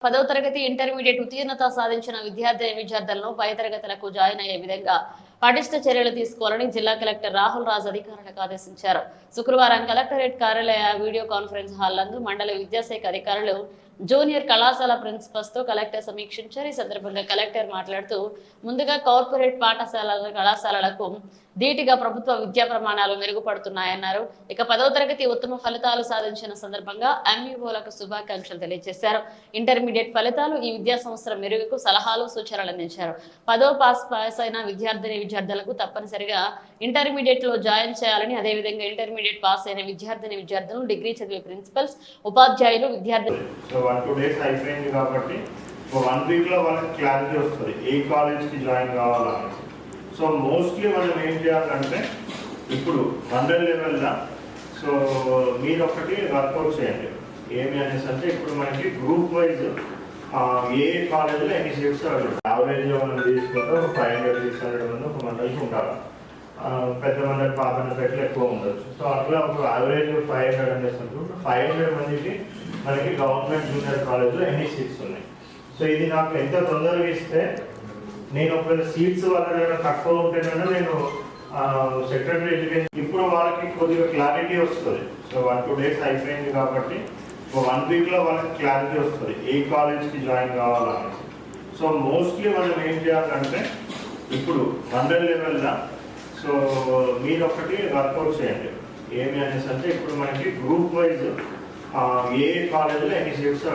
10వ తరగతి ఇంటర్మీడియట్ ఉత్తీర్ణత సాధించిన విద్యార్థులను పై తరగతులకు జాయిన్ అయ్యే విధంగా పటిష్ట చర్యలు తీసుకోవాలని జిల్లా కలెక్టర్ రాహుల్ రాజ్ అధికారులకు ఆదేశించారు. శుక్రవారం కలెక్టరేట్ కార్యాలయ వీడియో కాన్ఫరెన్స్ హాల్ నందు మండల విద్యాశాఖ అధికారులు జూనియర్ కళాశాల ప్రిన్సిపల్స్ తో కలెక్టర్ సమీక్షించారు. ఈ సందర్భంగా కలెక్టర్ మాట్లాడుతూ ముందుగా కార్పొరేట్ కళాశాలలకు ధీటుగా ప్రభుత్వ విద్యా ప్రమాణాలు మెరుగుపడుతున్నాయన్నారు. ఇక 10వ తరగతి ఉత్తమ ఫలితాలు సాధించిన సందర్భంగా ఎంఈఓలకు శుభాకాంక్షలు తెలియజేశారు. ఇంటర్మీడియట్ ఫలితాలు ఈ విద్యా సంవత్సరం మెరుగుకు సలహాలు సూచనలు అందించారు. 10వ పాస్ అయిన విద్యార్థులకు తప్పనిసరిగా ఇంటర్మీడియట్ లో జాయిన్ చేయాలని, అదేవిధంగా ఇంటర్మీడియట్ పాస్ అయిన విద్యార్థులు డిగ్రీ చదివే ప్రిన్సిపల్స్, ఉపాధ్యాయులు, విద్యార్థులు 1-2 డేస్ అయిపోయింది కాబట్టి 1 వీక్ లో వాళ్ళకి క్లారిటీ వస్తుంది ఏ కాలేజ్ కి జాయిన్ కావాలని. సో మోస్ట్లీ మనం ఏం చేయాలంటే ఇప్పుడు మండల్ లెవెల్లో సో మీరు ఒకటి వర్కౌట్ చేయండి. ఏమి అనేసి అంటే ఇప్పుడు మనకి గ్రూప్ వైజ్ ఏ కాలేజీలో ఎన్ని సీట్స్ యావరేజ్ మనం తీసుకుంటే ఒక 500-600 మంది ఒక మండలికి ఉంటారు. పెద్ద మండలి పాపనపేటలో ఎక్కువ ఉండొచ్చు. సో అట్లా ఒక యావరేజ్ 500 అనేసి అనుకుంటే 500 మందికి మనకి గవర్నమెంట్ జూనియర్ కాలేజ్లో ఎన్ని సీట్స్ ఉన్నాయి. సో ఇది నాకు ఎంత తొందరగా ఇస్తే నేను ఒకవేళ సీట్స్ వాళ్ళ తక్కువ ఉంటేనే నేను సెక్రటరీ ఎడ్యుకేషన్ ఇప్పుడు వాళ్ళకి కొద్దిగా క్లారిటీ వస్తుంది. సో 1-2 డేస్ అయిపోయింది కాబట్టి 1 వీక్ లో వాళ్ళకి క్లారిటీ వస్తుంది ఏ కాలేజ్కి జాయిన్ కావాలని. సో మోస్ట్లీ మనం ఏం చేయాలంటే ఇప్పుడు మండల్ లెవెల్లో సో మీరు ఒకటి వర్కౌట్ చేయండి. ఏమి అనేసి అంటే ఇప్పుడు మనకి గ్రూప్ వైజ్ ఏ కాలేజీలో ఎన్ని సీట్స్